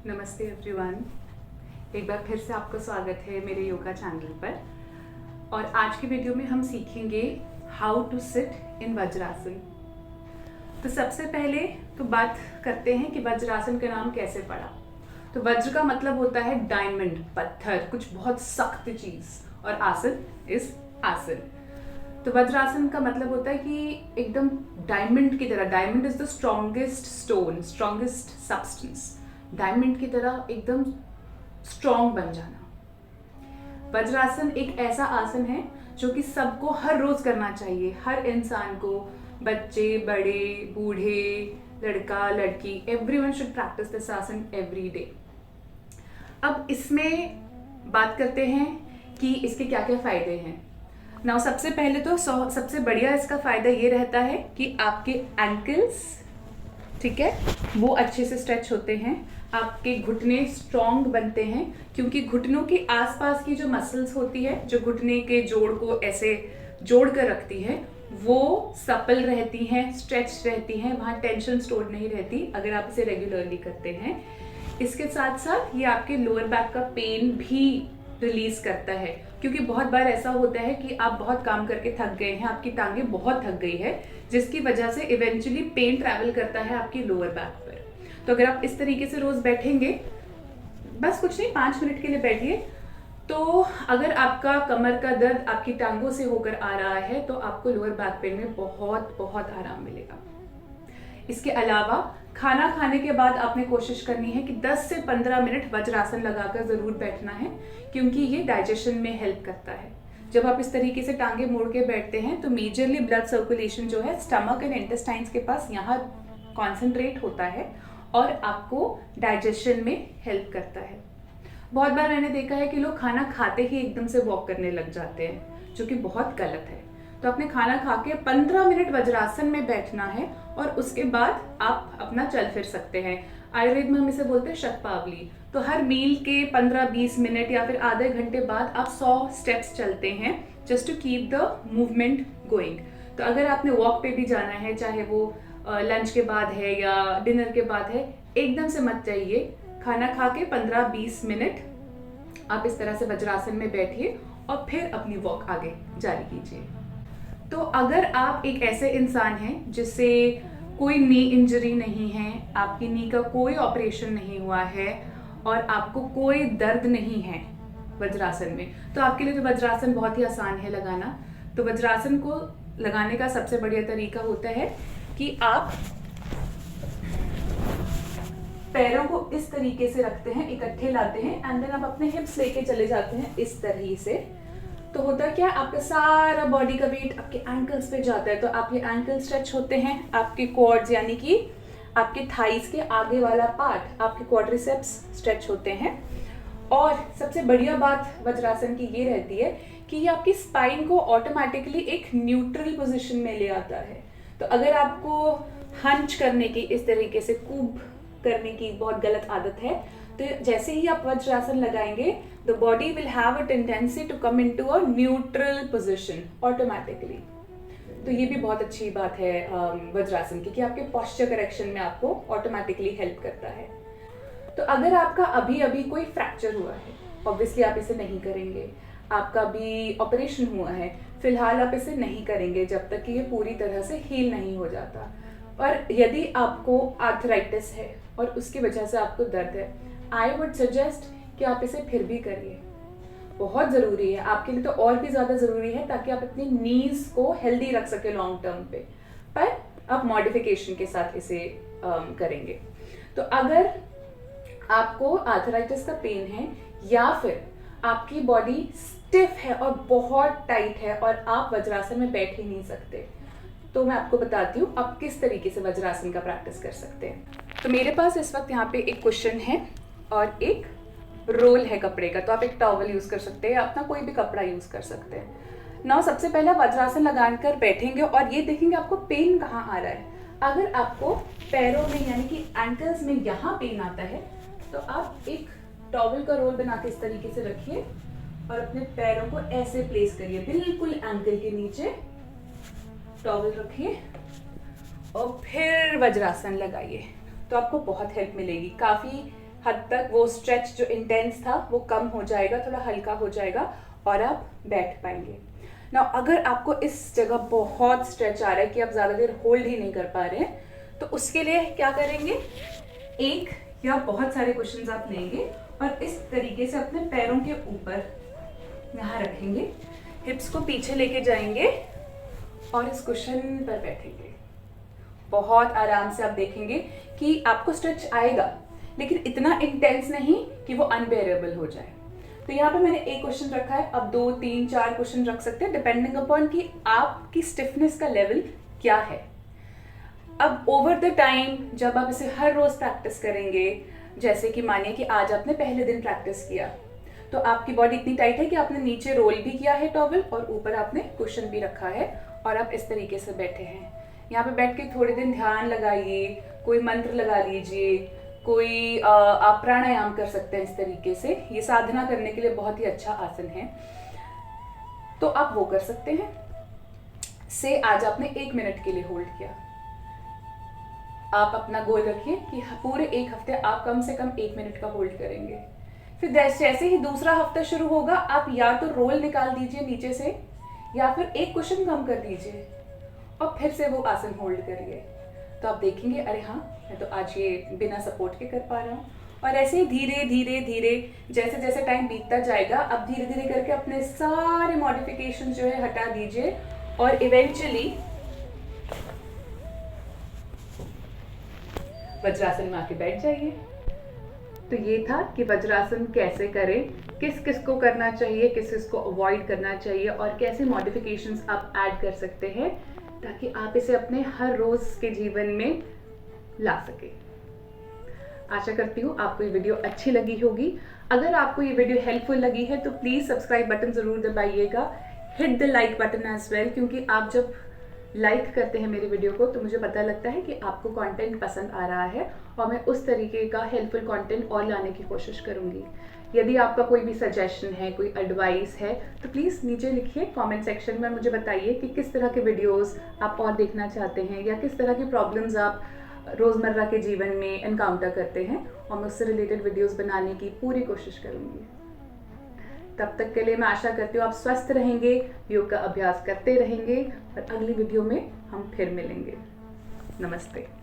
नमस्ते एवरीवन। एक बार फिर से आपका स्वागत है मेरे योगा चैनल पर। और आज की वीडियो में हम सीखेंगे how to sit in Vajrasana. तो सबसे पहले तो बात करते हैं कि वज्रासन का नाम कैसे पड़ा। तो वज्र का मतलब होता है डायमंड, पत्थर, कुछ बहुत सख्त चीज, और आसन इज आसन। तो वज्रासन का मतलब होता है कि एकदम डायमंड की तरह, diamond is the strongest stone, strongest substance, diamond की तरह एकदम स्ट्रॉन्ग बन जाना। वज्रासन एक ऐसा आसन है जो कि सबको हर रोज करना चाहिए, हर इंसान को, बच्चे, बड़े, बूढ़े, लड़का, लड़की, एवरीवन शुड प्रैक्टिस दिस आसन एवरी डे। अब इसमें बात करते हैं कि इसके क्या क्या फायदे हैं। नाउ सबसे पहले तो सबसे बढ़िया इसका फायदा ये रहता है कि आपके एंकल्स, ठीक है, वो अच्छे से स्ट्रेच होते हैं, आपके घुटने स्ट्रॉन्ग बनते हैं, क्योंकि घुटनों के आसपास की जो मसल्स होती है, जो घुटने के जोड़ को ऐसे जोड़ कर रखती है, वो सपल रहती हैं, स्ट्रेच रहती हैं, वहाँ टेंशन स्टोर नहीं रहती अगर आप इसे रेगुलरली करते हैं। इसके साथ साथ ये आपके लोअर बैक का पेन भी रिलीज करता है, क्योंकि बहुत बार ऐसा होता है कि आप बहुत काम करके थक गए हैं, आपकी टांगे बहुत थक गई है, जिसकी वजह से इवेंचुअली पेन ट्रैवल करता है आपकी लोअर बैक पर। तो अगर आप इस तरीके से रोज बैठेंगे, बस कुछ नहीं, 5 मिनट के लिए बैठिए, तो अगर आपका कमर का दर्द आपकी टांगों से होकर आ रहा है तो आपको लोअर बैक पेन में बहुत बहुत आराम मिलेगा। इसके अलावा खाना खाने के बाद आपने कोशिश करनी है कि 10 से 15 मिनट वज्रासन लगाकर जरूर बैठना है, क्योंकि ये डाइजेशन में हेल्प करता है। जब आप इस तरीके से टांगे मोड़ के बैठते हैं तो मेजरली ब्लड सर्कुलेशन जो है स्टमक एंड इंटेस्टाइन्स के पास यहाँ कॉन्सेंट्रेट होता है और आपको डाइजेशन में हेल्प करता है। बहुत बार मैंने देखा है कि लोग खाना खाते ही एकदम से वॉक करने लग जाते हैं, जो कि बहुत गलत है। तो अपने खाना खा के 15 मिनट वज्रासन में बैठना है और उसके बाद आप अपना चल फिर सकते हैं। आयुर्वेद में हम इसे बोलते हैं शतपावली। तो हर मील के 15-20 मिनट या फिर आधे घंटे बाद आप 100 स्टेप्स चलते हैं, just to keep the movement going. तो अगर आपने वॉक पे भी जाना है, चाहे वो लंच के बाद है या डिनर के बाद है, एकदम से मत जाइए। खाना खा के 15-20 मिनट आप इस तरह से वज्रासन में बैठिए और फिर अपनी वॉक आगे जारी कीजिए। तो अगर आप एक ऐसे इंसान हैं जिससे कोई नी इंजरी नहीं है, आपकी नी का कोई ऑपरेशन नहीं हुआ है और आपको कोई दर्द नहीं है वज्रासन में, तो आपके लिए तो वज्रासन बहुत ही आसान है लगाना। तो वज्रासन को लगाने का सबसे बढ़िया तरीका होता है कि आप पैरों को इस तरीके से रखते हैं, इकट्ठे लाते हैं, एंड देन आप अपने हिप्स लेके चले जाते हैं इस तरह से। तो होता क्या, आपका सारा बॉडी का वेट आपके एंकल्स पे जाता है, तो आपके एंकल स्ट्रेच होते हैं, आपके क्वाड्स यानी कि आपके थाइस के आगे वाला पार्ट, आपके क्वाड्रिसेप्स स्ट्रेच होते हैं। और सबसे बढ़िया बात वज्रासन की ये रहती है कि ये आपकी स्पाइन को ऑटोमेटिकली एक न्यूट्रल पोजीशन में ले आता है। तो अगर आपको हंच करने की, इस तरीके से कूब करने की बहुत गलत आदत है, तो जैसे ही आप वज्रासन लगाएंगे, the body will have a tendency to come into a neutral position automatically. तो ये भी बहुत अच्छी बात है वज्रासन की, कि आपके पोस्चर करेक्शन में आपको ऑटोमेटिकली हेल्प करता है। तो अगर आपका अभी अभी कोई फ्रैक्चर हुआ है, ऑब्वियसली आप इसे नहीं करेंगे। आपका भी ऑपरेशन हुआ है, फिलहाल आप इसे नहीं करेंगे जब तक कि ये पूरी तरह से हील नहीं हो जाता। और यदि आपको आर्थराइटिस है और उसकी वजह से आपको दर्द है, आई वुड सजेस्ट कि आप इसे फिर भी करिए। बहुत ज़रूरी है आपके लिए, तो और भी ज़्यादा ज़रूरी है, ताकि आप अपनी नीज को हेल्दी रख सके लॉन्ग टर्म पे। पर आप मॉडिफिकेशन के साथ इसे करेंगे। तो अगर आपको आर्थराइटिस का पेन है या फिर आपकी बॉडी स्टिफ है और बहुत टाइट है और आप वज्रासन में बैठ ही नहीं सकते, तो मैं आपको बताती हूँ आप किस तरीके से वज्रासन का प्रैक्टिस कर सकते हैं। तो मेरे पास इस वक्त यहाँ पे एक कुशन है और एक रोल है कपड़े का, तो आप एक टॉवल यूज कर सकते हैं, अपना कोई भी कपड़ा यूज कर सकते हैं। नाउ सबसे पहले वज्रासन लगाकर बैठेंगे और ये देखेंगे आपको पेन कहाँ आ रहा है। अगर आपको पैरों में यानी कि एंकल्स में यहाँ पेन आता है, तो आप एक टॉवल का रोल बना के इस तरीके से रखिए और अपने पैरों को ऐसे प्लेस करिए, बिल्कुल एंकल के नीचे टॉवल रखिए और फिर वज्रासन लगाइए। तो आपको बहुत हेल्प मिलेगी, काफ़ी हद तक वो स्ट्रेच जो इंटेंस था वो कम हो जाएगा, थोड़ा हल्का हो जाएगा और आप बैठ पाएंगे। ना अगर आपको इस जगह बहुत स्ट्रेच आ रहा है कि आप ज़्यादा देर होल्ड ही नहीं कर पा रहे हैं, तो उसके लिए क्या करेंगे, एक या बहुत सारे कुशन्स आप लेंगे और इस तरीके से अपने पैरों के ऊपर यहाँ रखेंगे, हिप्स को पीछे लेके जाएंगे और इस कुशन पर बैठेंगे। बहुत आराम से आप देखेंगे कि आपको स्ट्रेच आएगा, लेकिन इतना इंटेंस नहीं कि वो अनबेरेबल हो जाए। तो यहाँ पे मैंने एक क्वेश्चन रखा है, अब 2, 3, 4 क्वेश्चन रख सकते हैं डिपेंडिंग अपॉन कि आपकी स्टिफनेस का लेवल क्या है। अब ओवर द टाइम जब आप इसे हर रोज प्रैक्टिस करेंगे, जैसे कि मानिए कि आज आपने पहले दिन प्रैक्टिस किया, तो आपकी बॉडी इतनी टाइट है कि आपने नीचे रोल भी किया है टॉवल और ऊपर आपने कुशन भी रखा है और आप इस तरीके से बैठे हैं। यहाँ पे बैठ के थोड़े दिन ध्यान लगाइए, कोई मंत्र लगा लीजिए, कोई आप प्राणायाम कर सकते हैं। इस तरीके से ये साधना करने के लिए बहुत ही अच्छा आसन है, तो आप वो कर सकते हैं। से आज आपने 1 मिनट के लिए होल्ड किया, आप अपना गोल रखिए कि पूरे 1 हफ्ते आप कम से कम 1 मिनट का होल्ड करेंगे। फिर जैसे ही दूसरा हफ्ता शुरू होगा, आप या तो रोल निकाल दीजिए नीचे से या फिर एक कुशन कम कर दीजिए और फिर से वो आसन होल्ड करिए। तो आप देखेंगे, अरे हाँ, मैं तो आज ये बिना सपोर्ट के कर पा रहा हूँ। और ऐसे ही धीरे धीरे धीरे जैसे जैसे टाइम बीतता जाएगा, अब धीरे धीरे करके अपने सारे मॉडिफिकेशन जो है हटा दीजिए और इवेंचुअली वज्रासन में आके बैठ जाइए। तो ये था कि वज्रासन कैसे करें, किस किस को करना चाहिए, किस किस को अवॉइड करना चाहिए और कैसे मॉडिफिकेशंस आप ऐड कर सकते हैं ताकि आप इसे अपने हर रोज के जीवन में ला सके। आशा करती हूँ आपको ये वीडियो अच्छी लगी होगी। अगर आपको ये वीडियो हेल्पफुल लगी है तो प्लीज सब्सक्राइब बटन जरूर दबाइएगा, hit the like button as well, क्योंकि आप जब लाइक करते हैं मेरे वीडियो को तो मुझे पता लगता है कि आपको कंटेंट पसंद आ रहा है और मैं उस तरीके का हेल्पफुल कंटेंट और लाने की कोशिश करूंगी। यदि आपका कोई भी सजेशन है, कोई एडवाइस है, तो प्लीज़ नीचे लिखिए कमेंट सेक्शन में, मुझे बताइए कि किस तरह के वीडियोस आप और देखना चाहते हैं या किस तरह की प्रॉब्लम्स आप रोज़मर्रा के जीवन में एनकाउंटर करते हैं और मैं उससे रिलेटेड वीडियोस बनाने की पूरी कोशिश करूँगी। तब तक के लिए मैं आशा करती हूँ आप स्वस्थ रहेंगे, योग का अभ्यास करते रहेंगे और अगली वीडियो में हम फिर मिलेंगे। नमस्ते।